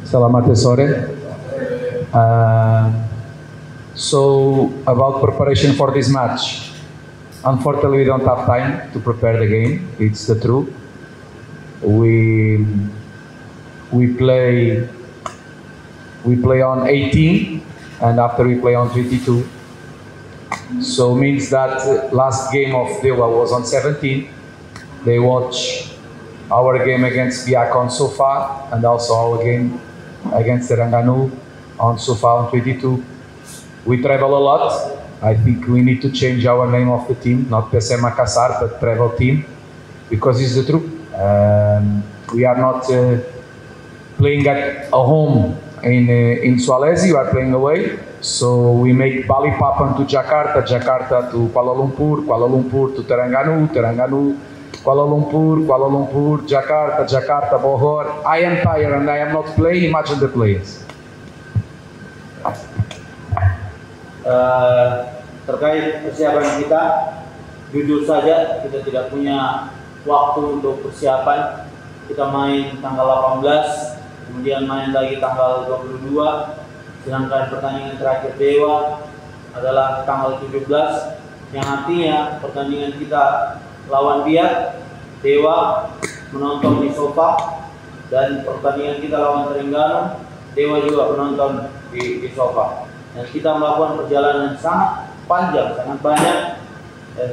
Selamat sore. So about preparation for this match, unfortunately we don't have time to prepare the game. It's the truth. We play on 18, and after we play on 22. So means that last game of Dewa was on 17. They watch our game against Ewako on Sofa, and also our game against Terengganu on Sofa on 22. We travel a lot. I think we need to change our name of the team, not Makassar, but Travel Team, because it's the truth. We are not playing at a home in Sulawesi, we are playing away. So we make Balikpapan to Jakarta, Jakarta to Kuala Lumpur, Kuala Lumpur to Terengganu, Terengganu, Kuala Lumpur, Jakarta, Jakarta, Bohor. I am tired and I am not playing. Imagine the players. Terkait persiapan kita, jujur saja kita tidak punya waktu untuk persiapan. Kita main tanggal 18, kemudian main lagi tanggal 22, sedangkan pertandingan terakhir Dewa adalah tanggal 17, yang artinya pertandingan kita lawan dia, Dewa menonton di Sofa, dan pertandingan kita lawan Terengganu, Dewa juga menonton di Sofa. Dan kita melakukan perjalanan sangat panjang, sangat banyak, dan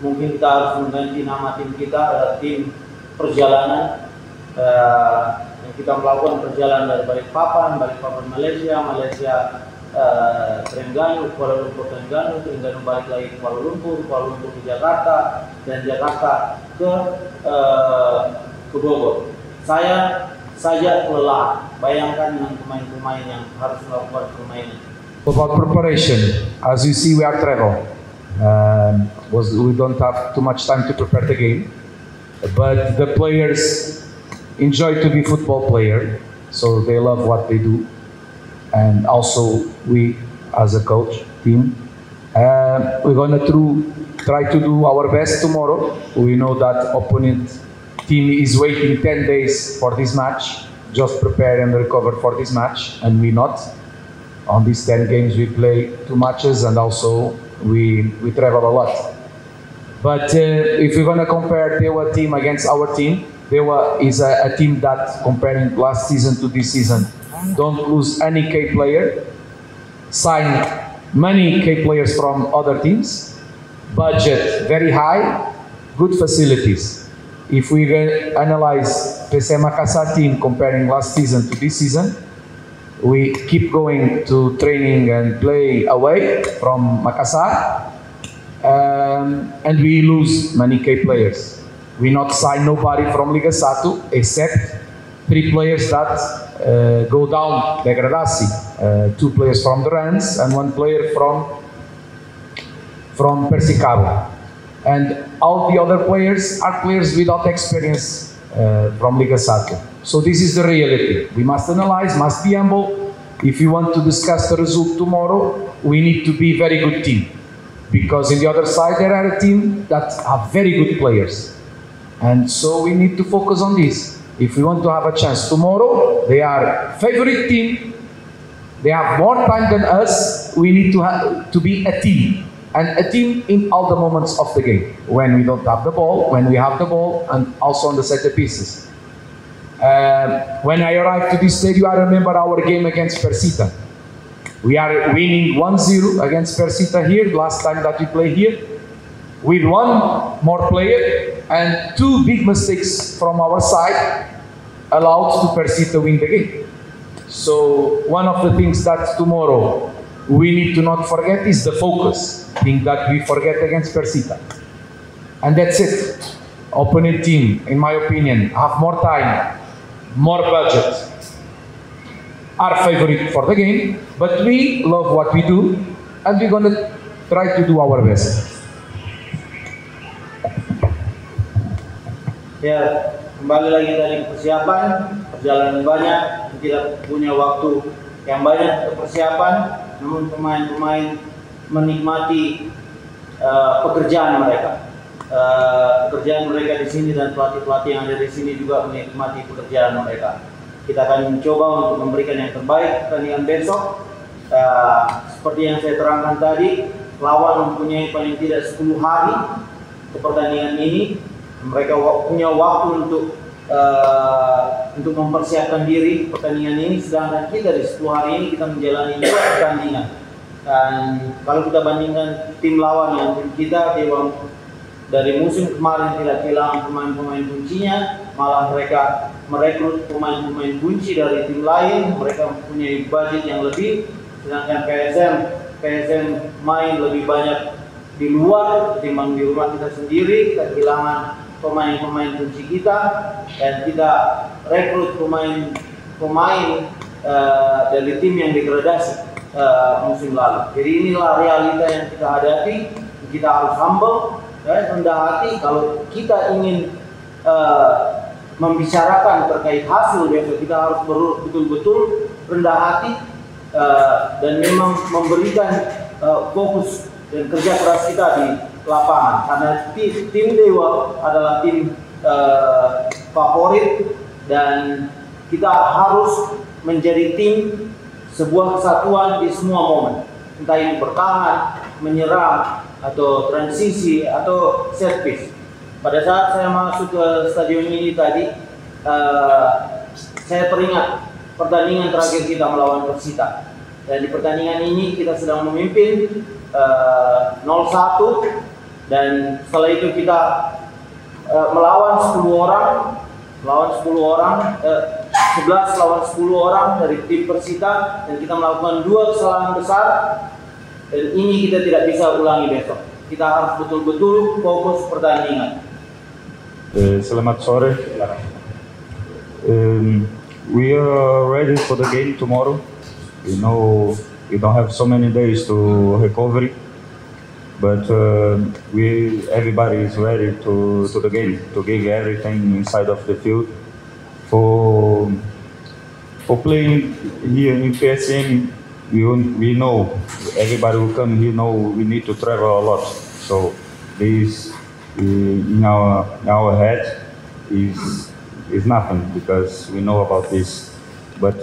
mungkin kita harus mengganti nama tim kita adalah tim perjalanan. Dan kita melakukan perjalanan dari Balikpapan Malaysia, Terengganu, Kuala Lumpur Terengganu balik lagi ke Kuala Lumpur ke Jakarta, dan Jakarta ke Bogor. Saya saja lelah, bayangkan dengan pemain-pemain yang harus melakukan permainan. About preparation, as you see, we are travel. We don't have too much time to prepare the game, but the players enjoy to be football player, so they love what they do, and also we, as a coach team, we're gonna try to do our best tomorrow. We know that opponent team is waiting 10 days for this match, just prepare and recover for this match, and we not. On these 10 games we play 2 matches, and also we travel a lot. But if we're gonna compare Dewa team against our team, Dewa is a team that, comparing last season to this season, don't lose any K player, sign many K players from other teams, budget very high, good facilities. If we analyze Makassar team comparing last season to this season, we keep going to training and play away from Makassar, and we lose many K players. We not sign nobody from Liga 1 except 3 players that go down degradasi, 2 players from the Rans and 1 player from Persicabo, and all the other players are players without experience from Liga 1. So this is the reality. We must analyze, must be humble. If you want to discuss the result tomorrow, we need to be very good team, because in the other side there are a team that have very good players, and so we need to focus on this. If we want to have a chance tomorrow, they are favorite team. They have more time than us. We need to be a team, and a team in all the moments of the game. When we don't have the ball, when we have the ball, and also on the set pieces. When I arrived to this stadium, I remember our game against Persita. We are winning 1-0 against Persita here, last time that we played here, with 1 more player, and 2 big mistakes from our side allowed to Persita win the game. So one of the things that tomorrow we need to not forget is the focus, thing that we forget against Persita. And that's it. Opponent team, in my opinion, have more time, more budget, are favorite for the game, but we love what we do, and we're gonna try to do our best. Ya, kembali lagi dari persiapan, perjalanan banyak, tidak punya waktu yang banyak untuk persiapan, namun pemain-pemain menikmati pekerjaan mereka. Pekerjaan mereka di sini, dan pelatih-pelatih yang ada di sini juga menikmati pekerjaan mereka. kita akan coba untuk memberikan yang terbaik pertandingan besok. Seperti yang saya terangkan tadi, lawan mempunyai paling tidak 10 hari untuk pertandingan ini. Mereka punya waktu untuk mempersiapkan diri pertandingan ini, sedangkan kita di 10 hari ini kita menjalani 2 pertandingan. Dan kalau kita bandingkan tim lawan yang tim kita, dari musim kemarin tidak kehilangan pemain-pemain kuncinya, malah mereka merekrut pemain-pemain kunci dari tim lain. Mereka mempunyai budget yang lebih, sedangkan PSM main lebih banyak di luar ketimbang di rumah kita sendiri. Kita kehilangan pemain-pemain kunci kita dan kita rekrut pemain dari tim yang degradasi musim lalu. Jadi inilah realita yang kita hadapi. Kita harus humble dan rendah hati. Kalau kita ingin membicarakan terkait hasil besok, kita harus betul-betul rendah hati dan memang memberikan fokus dan kerja keras kita di lapangan, karena tim Dewa adalah tim favorit dan kita harus menjadi tim sebuah kesatuan di semua momen, entah ini bertahan, menyerang, atau transisi, atau set piece. Pada saat saya masuk ke stadion ini tadi, saya teringat pertandingan terakhir kita melawan Persita. Dan di pertandingan ini kita sedang memimpin 0-1, dan setelah itu kita melawan 10 orang, 11 lawan 10 orang dari tim Persita, dan kita melakukan 2 kesalahan besar, dan ini kita tidak bisa ulangi besok. Kita harus betul-betul fokus pertandingan. Selamat sore. We are ready for the game tomorrow. You know, we don't have so many days to recovery, but everybody is ready to the game, to give everything inside of the field. For playing here in PSM, we know everybody who come here know we need to travel a lot. So this in our head is nothing, because we know about this. But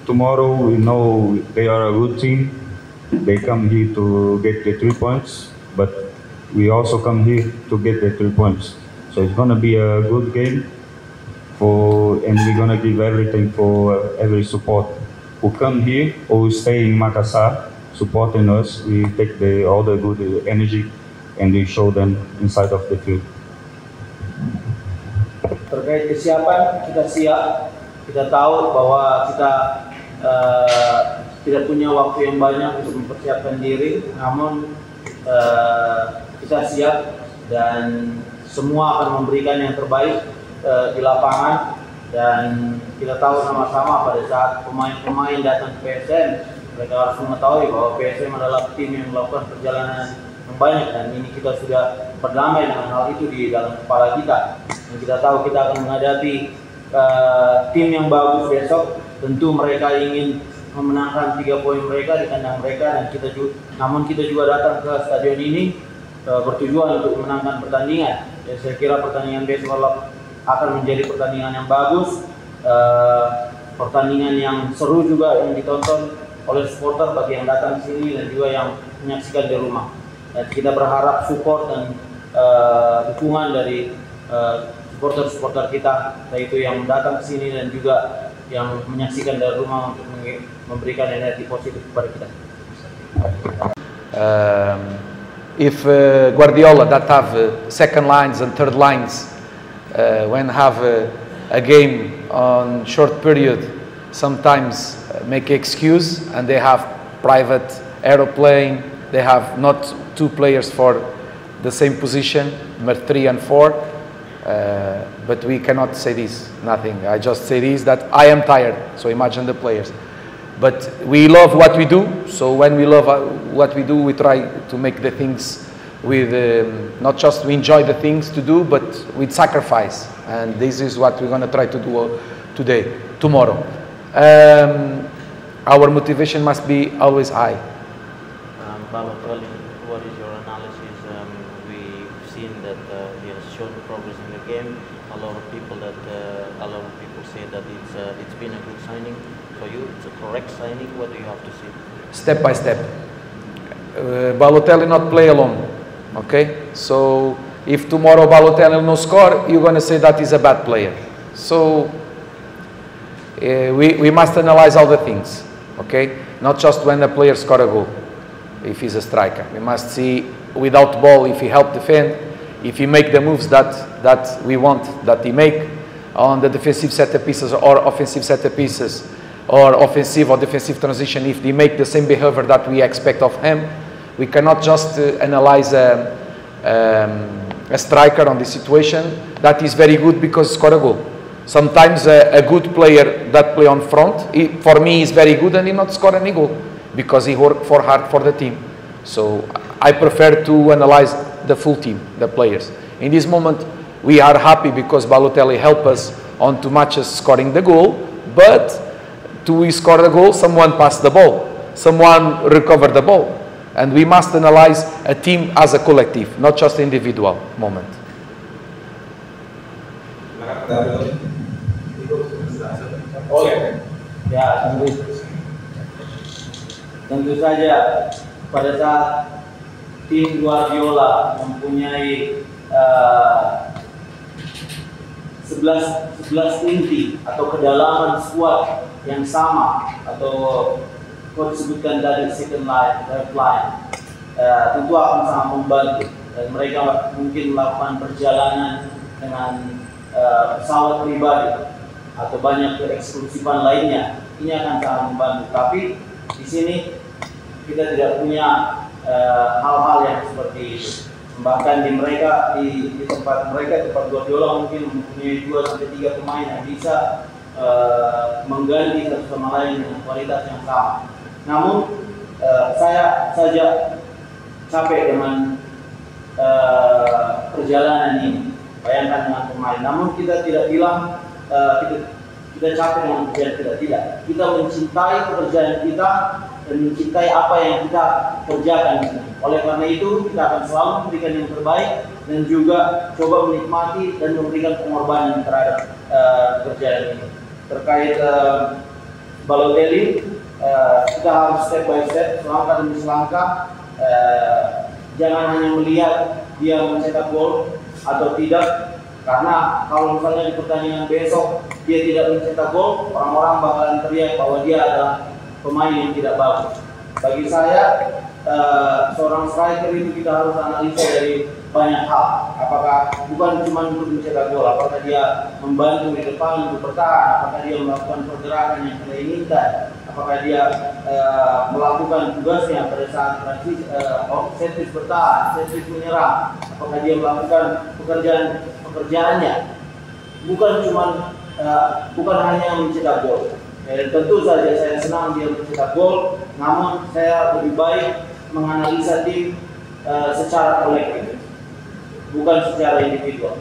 tomorrow we know they are a good team. They come here to get the 3 points, but we also come here to get the 3 points. So it's gonna be a good game, and we're gonna give everything for every support who come here or stay in Makassar supporting us. We take all the good energy and we show them inside of the field. Terkait kesiapan, kita siap. Kita tahu bahwa kita tidak punya waktu yang banyak untuk mempersiapkan diri, namun kita siap dan semua akan memberikan yang terbaik di lapangan. Dan kita tahu sama-sama pada saat pemain-pemain datang ke PSM, mereka harus mengetahui bahwa PSM adalah tim yang melakukan perjalanan yang banyak, dan ini kita sudah berdamai dengan hal itu di dalam kepala kita. Dan kita tahu kita akan menghadapi tim yang bagus besok. Tentu mereka ingin memenangkan 3 poin mereka di kandang mereka, dan namun kita juga datang ke stadion ini bertujuan untuk memenangkan pertandingan. Ya, saya kira pertandingan besok akan menjadi pertandingan yang bagus, pertandingan yang seru juga yang ditonton oleh supporter bagi yang datang ke sini dan juga yang menyaksikan di rumah. Dan kita berharap support dan dukungan dari supporter-supporter kita, yaitu yang datang ke sini dan juga yang menyaksikan dari rumah, untuk memberikan energi positif kepada kita. If Guardiola that have second lines and third lines, when have a game on short period, sometimes make excuse, and they have private aeroplane, they have not 2 players for the same position, but 3 and 4, but we cannot say this, nothing. I just say this, that I am tired, so imagine the players. But we love what we do, so when we love what we do, we try to make the things with, not just we enjoy the things to do, but with sacrifice. And this is what we're going to try to do tomorrow. Our motivation must be always high. What is your analysis? We've seen that he has shown progress in the game. A lot of people say that it's been a good signing for you. It's a correct signing. What do you have to say? Step by step. Balotelli not play alone. Okay, so if tomorrow Balotelli no score, you're gonna say that he's a bad player. So we must analyze all the things. Okay, not just when the player score a goal. If he's a striker, we must see without ball if he help defend, if he make the moves that we want that he make on the defensive set pieces or offensive set pieces, or offensive or defensive transition, if they make the same behavior that we expect of him. We cannot just analyze a striker on the situation that is very good because score a goal. Sometimes a good player that play on front, for me, is very good and he not score any goal because he worked hard for the team. So I prefer to analyze the full team, the players. In this moment, we are happy because Balotelli helped us on 2 matches scoring the goal, but to score the goal, someone passed the ball, someone recovered the ball. And we must analyze a team as a collective, not just individual moment. Ya, tentu saja pada saat tim Guardiola mempunyai 11 inti atau kedalaman squad yang sama, atau kau sebutkan dari second line, third line, tentu akan sangat membantu, dan mereka mungkin melakukan perjalanan dengan pesawat pribadi atau banyak keeksklusifan lainnya. Ini akan sangat membantu. Tapi di sini kita tidak punya hal-hal yang seperti itu. Bahkan di tempat Guardiola mungkin mempunyai 2-3 pemain yang bisa mengganti satu sama lain dengan kualitas yang sama. Namun saya saja capek dengan perjalanan ini. Bayangkan dengan pemain. Namun kita tidak bilang kita capek dengan pekerjaan kita, tidak. Kita mencintai pekerjaan kita dan mencintai apa yang kita kerjakan di sini. Oleh karena itu kita akan selalu memberikan yang terbaik dan juga coba menikmati dan memberikan pengorbanan terhadap pekerjaan ini. Terkait Balotelli, kita harus step by step, selangkah demi selangkah. Jangan hanya melihat dia mencetak gol atau tidak, karena kalau misalnya di pertandingan besok dia tidak mencetak gol, orang-orang bakalan teriak bahwa dia adalah pemain yang tidak bagus. Bagi saya, seorang striker itu kita harus analisa dari banyak hal. Apakah bukan cuma untuk mencetak gol, apakah dia membantu di depan untuk bertahan, apakah dia melakukan pergerakan yang kita inginkan, apakah dia melakukan tugasnya pada saat transisi, set bertahan, set menyerang, apakah dia melakukan pekerjaannya, bukan hanya mencetak gol. Tentu saja saya senang dia mencetak gol, namun saya lebih baik menganalisa tim secara kolektif, bukan secara individual.